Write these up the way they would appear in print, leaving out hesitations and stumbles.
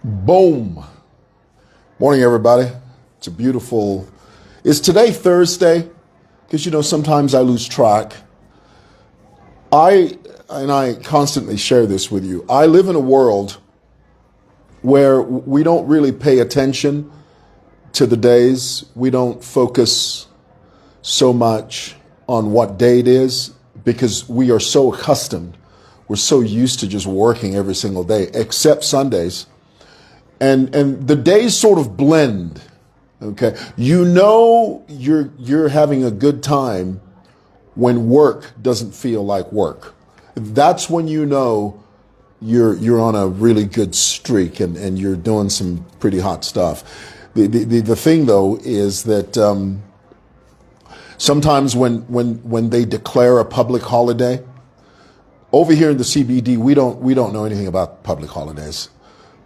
Boom. Morning, everybody. Is today Thursday? Because, sometimes I lose track. I constantly share this with you. I live in a world where we don't really pay attention to the days. We don't focus so much on what day it is because we are so accustomed. We're so used to just working every single day, except Sundays. And the days sort of blend, okay? You're having a good time when work doesn't feel like work. That's when you're on a really good streak and you're doing some pretty hot stuff. The thing though is that sometimes when they declare a public holiday, over here in the CBD, we don't know anything about public holidays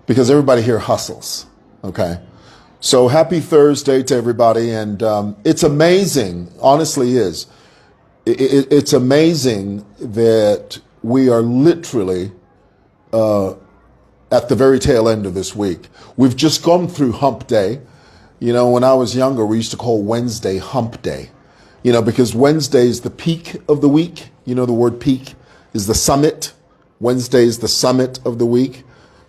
because everybody here hustles, okay? So happy Thursday to everybody, and it's amazing, honestly is. It's amazing that we are literally at the very tail end of this week. We've just gone through hump day. When I was younger, we used to call Wednesday hump day, because Wednesday is the peak of the week. The word peak is the summit. Wednesday is the summit of the week.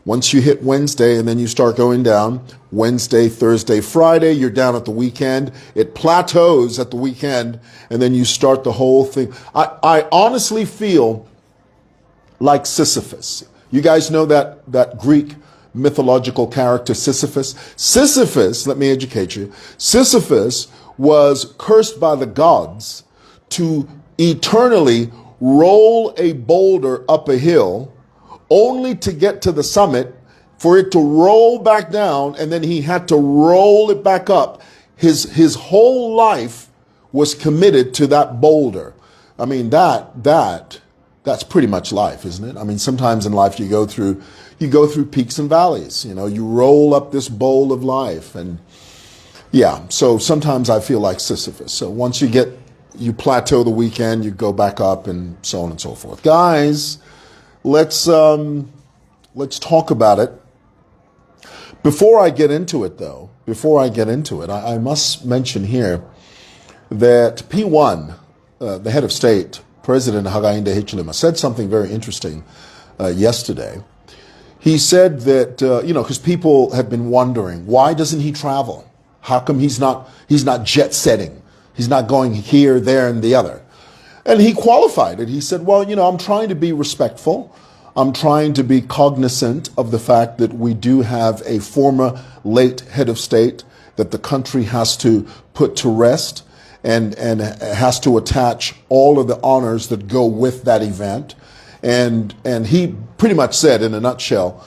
Once you hit Wednesday and then you start going down, Wednesday, Thursday, Friday, you're down at the weekend. It plateaus at the weekend, and then you start the whole thing. I honestly feel like Sisyphus. You guys know that Greek mythological character Sisyphus? Sisyphus, let me educate you. Sisyphus was cursed by the gods to eternally roll a boulder up a hill only to get to the summit, for it to roll back down, and then he had to roll it back up. His whole life was committed to that boulder. I mean, that's pretty much life, isn't it? I mean, sometimes in life you go through peaks and valleys. You roll up this bowl of life, and yeah. So sometimes I feel like Sisyphus. So once you plateau the weekend, you go back up, and so on and so forth. Guys, let's talk about it. Before I get into it, I must mention here that P1, the head of state, President Hakainde Hichilema, said something very interesting yesterday. He said that, because people have been wondering, why doesn't he travel? How come he's not jet setting? He's not going here, there, and the other. And he qualified it. He said, well, I'm trying to be respectful. I'm trying to be cognizant of the fact that we do have a former late head of state that the country has to put to rest and has to attach all of the honors that go with that event. And he pretty much said, in a nutshell,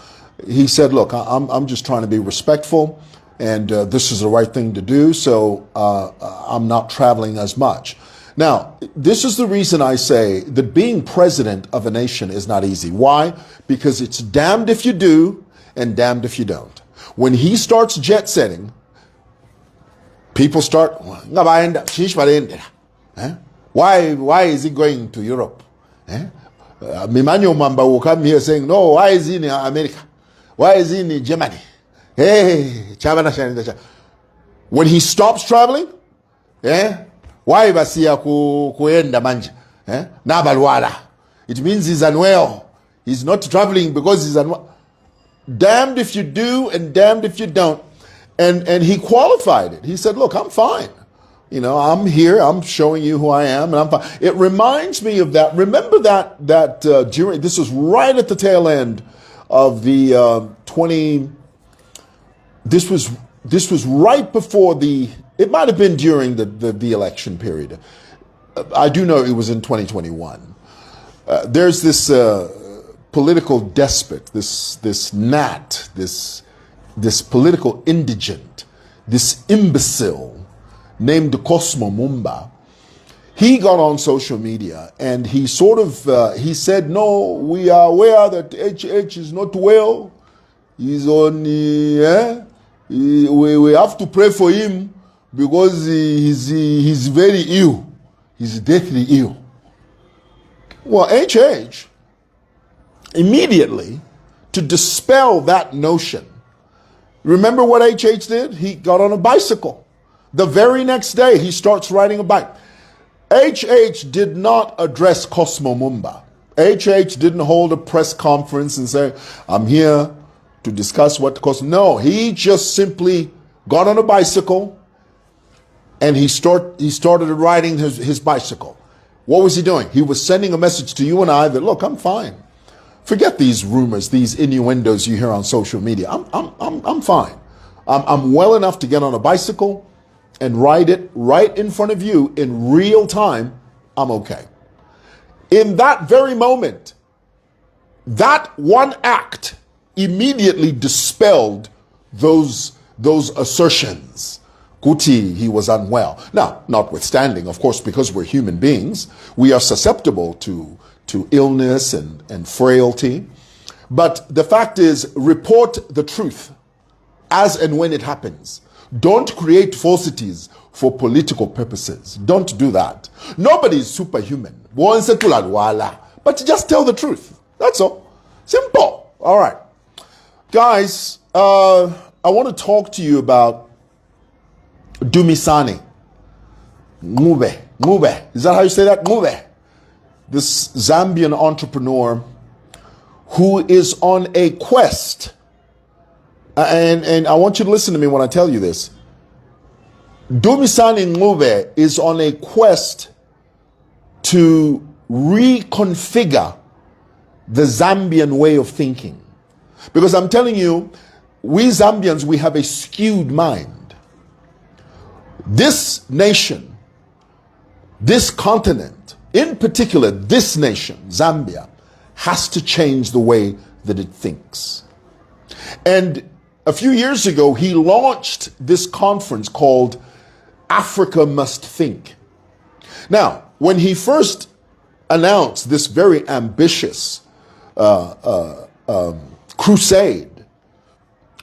he said, look, I'm just trying to be respectful, and this is the right thing to do, so I'm not traveling as much. Now, this is the reason I say that being president of a nation is not easy. Why? Because it's damned if you do and damned if you don't. When he starts jet setting, people start, why is he going to Europe? Mimanyo Mamba will come here saying, no, why is he in America? Why is he in Germany? Hey, when he stops traveling, why basiya kuenda manje? Nabalwala. It means he's unwell. He's not traveling because he's unwell. Damned if you do and damned if you don't. And he qualified it. He said, look, I'm fine. I'm here. I'm showing you who I am, and I'm fine. It reminds me of that. Remember that during, this was right at the tail end of the this was right before it might have been during the election period. I do know it was in 2021. There's this political despot, this gnat, this political indigent, this imbecile named Cosmo Mumba. He got on social media and he sort of, he said, no, we are aware that HH is not well. He's on, we have to pray for him because he's very ill. He's deathly ill. Well, HH, immediately, to dispel that notion, Remember what HH did? He got on a bicycle. The very next day, he starts riding a bike. HH did not address Cosmo Mumba. HH didn't hold a press conference and say, I'm here to discuss what Cosmo. No, he just simply got on a bicycle and he started riding his bicycle. What was he doing? He was sending a message to you and I that, look, I'm fine. Forget these rumors, these innuendos you hear on social media. I'm fine. I'm well enough to get on a bicycle and ride it right in front of you in real time. I'm okay. In that very moment, that one act immediately dispelled those assertions. Kuti, he was unwell. Now, notwithstanding, of course, because we're human beings, we are susceptible to illness and frailty. But the fact is, report the truth as and when it happens. Don't create falsities for political purposes. Don't do that. Nobody is superhuman. But just tell the truth. That's all. Simple. All right. Guys, I want to talk to you about Dumisani. Mube. Is that how you say that? Mube. This Zambian entrepreneur who is on a quest. And I want you to listen to me when I tell you this. Dumisani Ngube is on a quest to reconfigure the Zambian way of thinking. Because I'm telling you, we Zambians, we have a skewed mind. This nation, this continent, in particular, this nation, Zambia, has to change the way that it thinks. And a few years ago, he launched this conference called Africa Must Think. Now, when he first announced this very ambitious crusade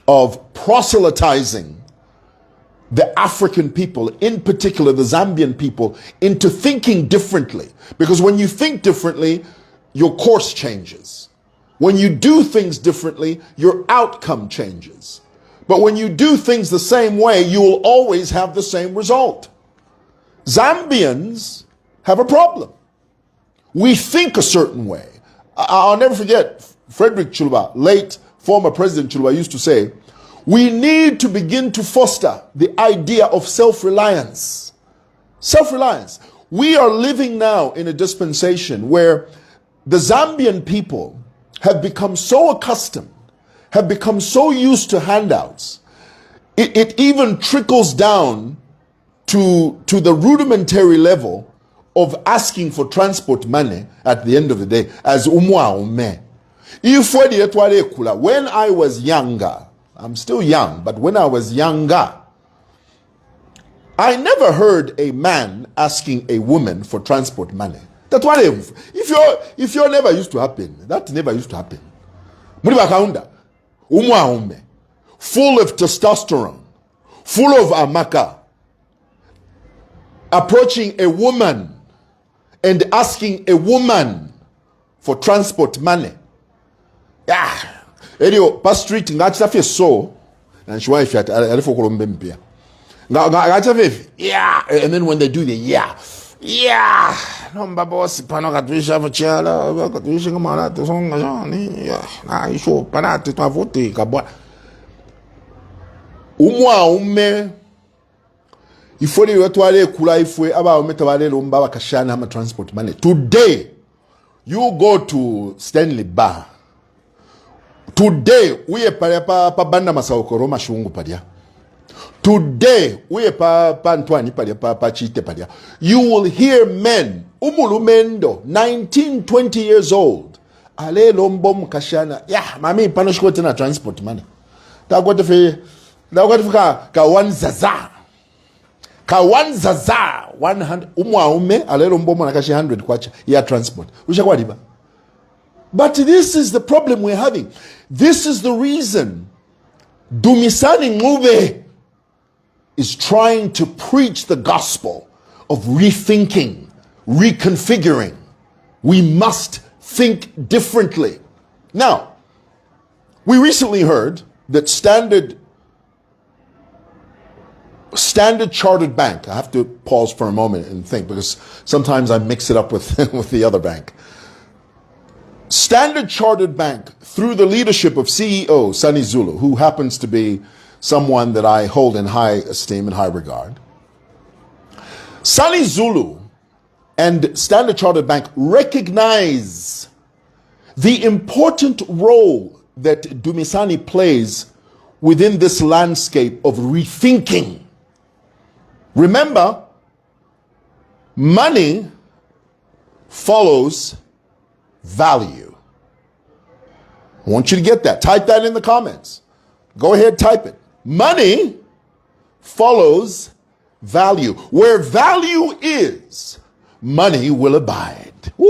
of proselytizing the African people, in particular the Zambian people, into thinking differently. Because when you think differently, your course changes. When you do things differently, your outcome changes. But when you do things the same way, you will always have the same result. Zambians have a problem. We think a certain way. I'll never forget Frederick Chilwa, late former President Chilwa, used to say, we need to begin to foster the idea of self-reliance. Self-reliance. We are living now in a dispensation where the Zambian people have become so accustomed, have become so used to handouts. It even trickles down to the rudimentary level of asking for transport money at the end of the day as mwewa. When I was younger, I'm still young, but when I was younger, I never heard a man asking a woman for transport money. That's what if you're never used to happen, that never used to happen. Full of testosterone, full of amaka, approaching a woman and asking a woman for transport money. Yeah. Anyway, past street ngachafe so and she wife at alifokolombe yeah, and then when they do the yeah no boss pano katwisha vachala katwisha ngamala to songa jani na isho panate to vote kabwa ume ifori wetwale kula ifwe aba umetabale lomba bakashana ama transport money. Today you go to Stanley Bar. Today we pa banda masawokoro mashungu padia. Today we pa Ntwani padia pa chite padia. You will hear men umulumendo 19 20 years old ale lombo mkashana mami panoshiko tena transport money. Takwete fe ka wanzaza 100 umwaume ale lombo mwanakashi 100 kwacha ya transport ushakwa diba. But this is the problem we're having. This is the reason Dumisani Ngube is trying to preach the gospel of rethinking, reconfiguring. We must think differently. Now, we recently heard that Standard Standard Chartered Bank. I have to pause for a moment and think because sometimes I mix it up with, with the other bank. Standard Chartered Bank, through the leadership of CEO Sunny Zulu, who happens to be someone that I hold in high esteem and high regard. Sunny Zulu and Standard Chartered Bank recognize the important role that Dumisani plays within this landscape of rethinking. Remember, money follows value. I want you to get that. Type that in the comments. Go ahead, type it. Money follows value. Where value is, money will abide. Woo!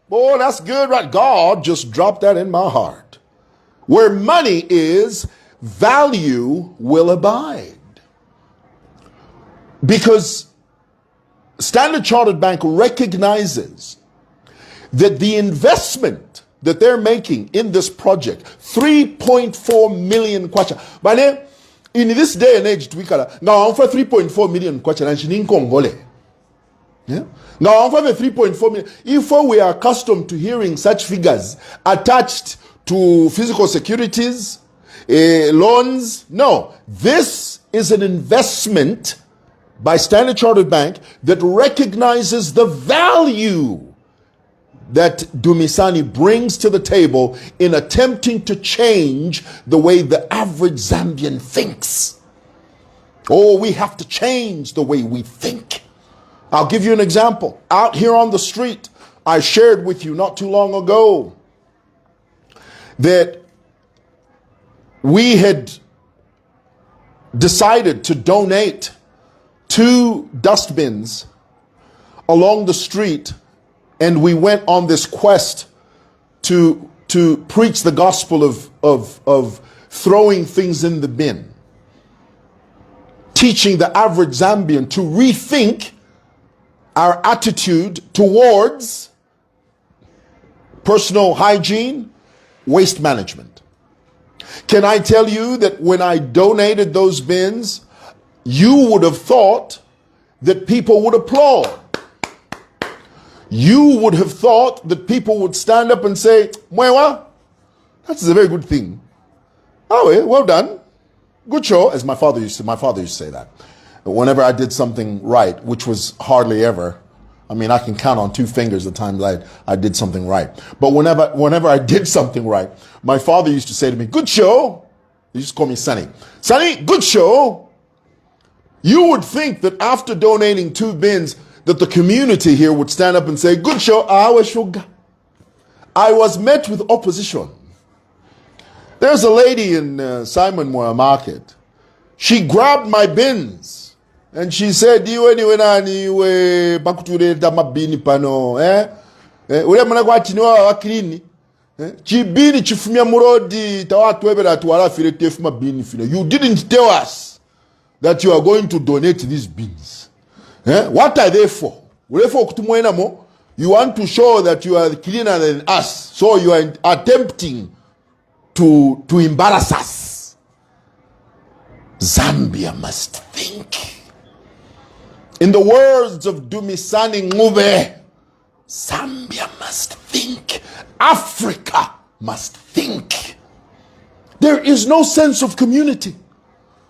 Boy, that's good, right? God just dropped that in my heart. Where money is, value will abide. Because Standard Chartered Bank recognizes that the investment that they're making in this project, 3.4 million kwacha. But in this day and age, now for 3.4 million kwacha, and she Congolese. Yeah? Now for the 3.4 million, if we are accustomed to hearing such figures attached to physical securities, loans, no, this is an investment by Standard Chartered Bank that recognizes the value that Dumisani brings to the table in attempting to change the way the average Zambian thinks. Oh, we have to change the way we think. I'll give you an example. Out here on the street, I shared with you not too long ago that we had decided to donate 2 dustbins along the street, and we went on this quest to preach the gospel of throwing things in the bin, teaching the average Zambian to rethink our attitude towards personal hygiene, waste management. Can I tell you that when I donated those bins, you would have thought that people would applaud. You would have thought that people would stand up and say, mwewa, that's a very good thing. Oh, well done. Good show, as my father used to say that. Whenever I did something right, which was hardly ever, I mean, I can count on 2 fingers the times I did something right. But whenever I did something right, my father used to say to me, good show. He used to call me Sonny. Sonny, good show. You would think that after donating 2 bins, that the community here would stand up and say, good show, I was met with opposition. There's a lady in Simon Mwewa Market. She grabbed my bins and she said, niwe pakutureta mabini pano, ule mwana kwa chiniwa wakilini, chibini chifumia murodi, tawatu webera tuwala file tefuma bini fino. You didn't tell us that you are going to donate these bins. What are they for? You want to show that you are cleaner than us, so you are attempting to embarrass us. Zambia must think. In the words of Dumisani Ngube, Zambia must think. Africa must think. There is no sense of community.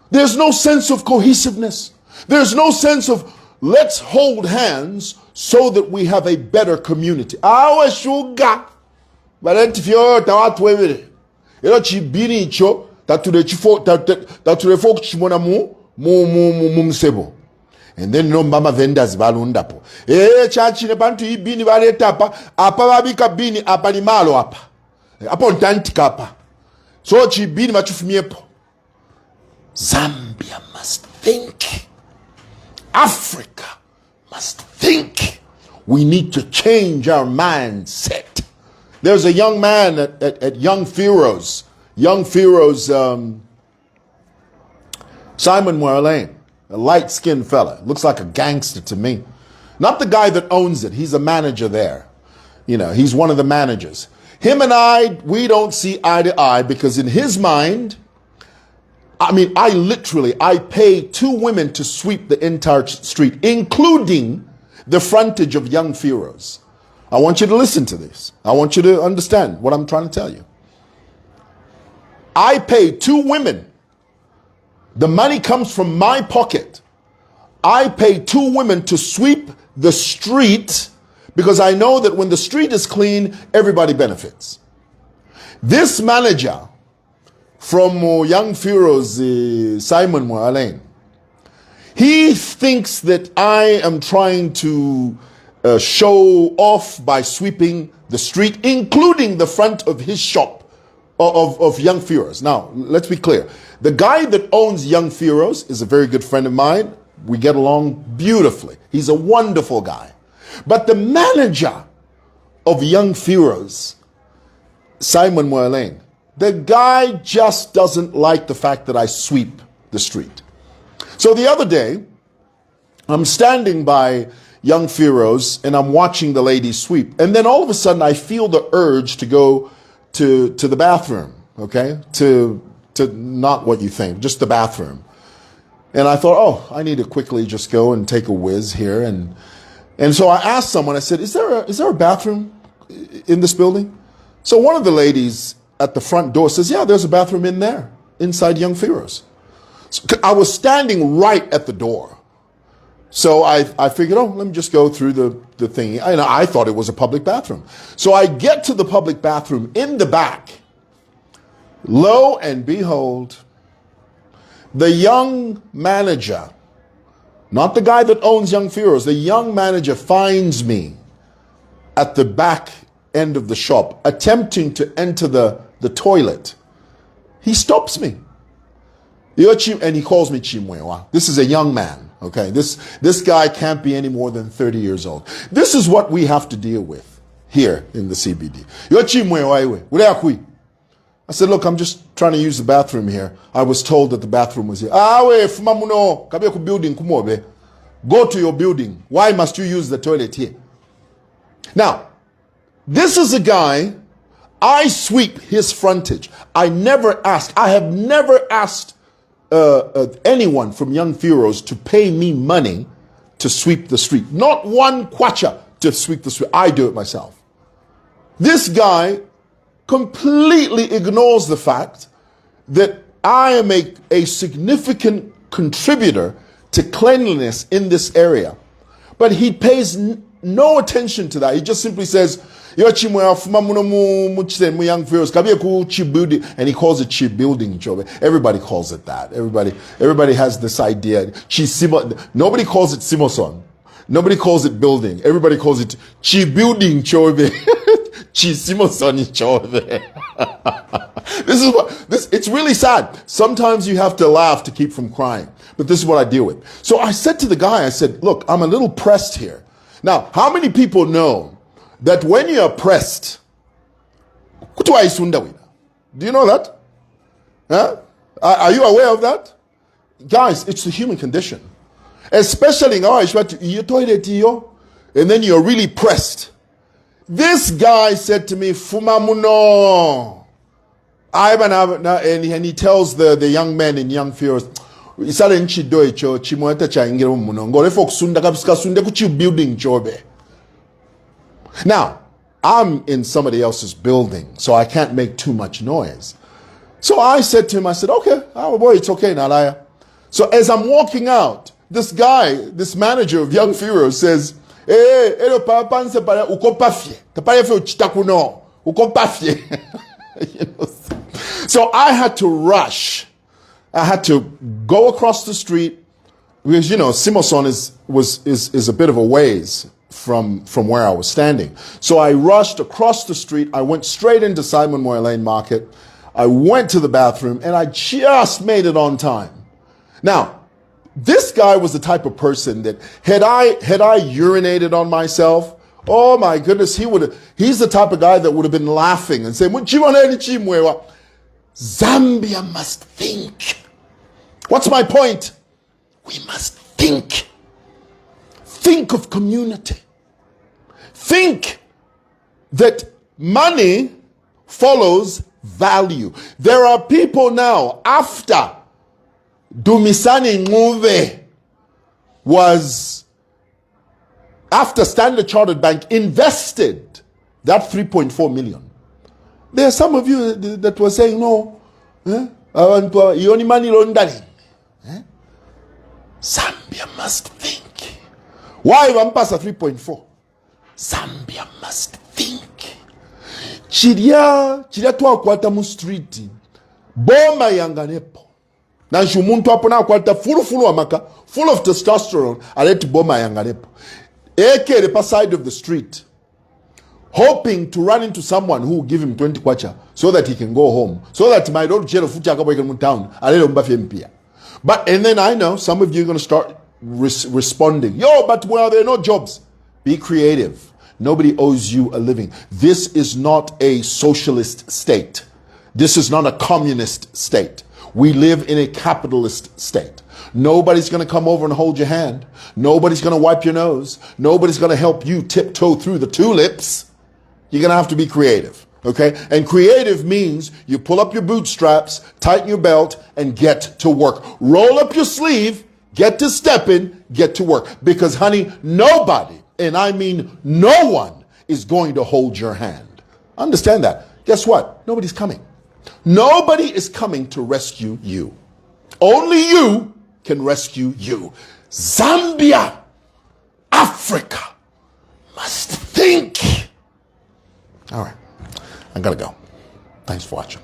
There's no sense of cohesiveness. There's no sense of let's hold hands so that we have a better community. Awe shuga. Balentifio tawatwebele. Elo chibini icho taturefo kuchimona mumsebo. And then no mama vendors balundapo. Chachi ne bantu ibini baleta apa babika bini apa ni malo apa. Apo ntantika apa. So chibini machufumiepo. Zambia must think. Africa must think. We need to change our mindset. There's a young man at Young Pharaohs, Simon Mwewa Lane, a light-skinned fella. Looks like a gangster to me. Not the guy that owns it. He's a manager there. You know, he's one of the managers. Him and I, we don't see eye to eye because in his mind, I mean, I pay 2 women to sweep the entire street, including the frontage of Young Pharaohs. I want you to listen to this. I want you to understand what I'm trying to tell you. I pay 2 women. The money comes from my pocket. I pay 2 women to sweep the street because I know that when the street is clean, everybody benefits. This manager from Young Pharaohs, Simon Moalain, he thinks that I am trying to show off by sweeping the street, including the front of his shop of Young Pharaohs. Now, let's be clear. The guy that owns Young Pharaohs is a very good friend of mine. We get along beautifully. He's a wonderful guy. But the manager of Young Pharaohs, Simon Moalain, the guy just doesn't like the fact that I sweep the street. So the other day, I'm standing by Young Pharaohs and I'm watching the ladies sweep. And then all of a sudden I feel the urge to go to the bathroom, okay? To not what you think, just the bathroom. And I thought, oh, I need to quickly just go and take a whiz here. And so I asked someone, I said, is there a bathroom in this building? So one of the ladies at the front door says, yeah, there's a bathroom in there, inside Young Pharaohs. So I was standing right at the door. So I figured, oh, let me just go through the thing. And I thought it was a public bathroom. So I get to the public bathroom in the back. Lo and behold, the young manager, not the guy that owns Young Pharaohs, the young manager finds me at the back end of the shop, attempting to enter the toilet. He stops me. And he calls me Mwewa. This is a young man, okay? This guy can't be any more than 30 years old. This is what we have to deal with here in the CBD. I said, look, I'm just trying to use the bathroom here. I was told that the bathroom was here. Go to your building. Why must you use the toilet here? Now, this is a guy, I sweep his frontage. I have never asked anyone from Young Pharaohs to pay me money to sweep the street. Not one kwacha to sweep the street. I do it myself. This guy completely ignores the fact that I am a significant contributor to cleanliness in this area. But he pays no attention to that. He just simply says, and he calls it chi building. Everybody calls it that. Everybody has this idea. Nobody calls it simoson. Nobody calls it building. Everybody calls it chi building. This is it's really sad. Sometimes you have to laugh to keep from crying. But this is what I deal with. So I said to the guy, I said, look, I'm a little pressed here. Now, how many people know that when you're pressed, do you know that? Huh? Are you aware of that? Guys, it's the human condition. Especially in our toilet, and then you're really pressed. This guy said to me, Fumamuno. And he tells the young men in Young Pharaohs, now, I'm in somebody else's building, so I can't make too much noise. So I said to him, I said, okay, oh boy, it's okay, Nalaya. So as I'm walking out, this guy, this manager of Young Pharaohs says, so I had to rush. I had to go across the street because, Simoson is a bit of a ways from where I was standing. So I rushed across the street. I went straight into Simon Moy Lane Market. I went to the bathroom and I just made it on time. Now, this guy was the type of person that had I urinated on myself, oh my goodness, he's the type of guy that would have been laughing and saying, Zambia must think. What's my point? We must think. Think of community. Think that money follows value. There are people now, after Dumisani Nguve was, after Standard Chartered Bank invested that 3.4 million. There are some of you that were saying, no, you only money laundering. Zambia must think. Why Wampasa 3.4? Zambia must think. Chiria tuwa kwata mu street. Boma yanganepo. Na nshumuntu hapo na kwata fulu amaka, full of testosterone, aleti boma yanganepo. Eke the side of the street, hoping to run into someone who will give him 20 kwacha so that he can go home, so that my daughter Jero Fucha Kaboy town, alelo mbafi mpia. But, and then I know some of you are going to start responding. Yo, but well, there are no jobs. Be creative. Nobody owes you a living. This is not a socialist state. This is not a communist state. We live in a capitalist state. Nobody's going to come over and hold your hand. Nobody's going to wipe your nose. Nobody's going to help you tiptoe through the tulips. You're going to have to be creative. Okay? And creative means you pull up your bootstraps, tighten your belt, and get to work. Roll up your sleeve, get to stepping, get to work. Because, honey, nobody, and I mean no one, is going to hold your hand. Understand that. Guess what? Nobody's coming. Nobody is coming to rescue you. Only you can rescue you. Zambia, Africa, must think. All right. I gotta go. Thanks for watching.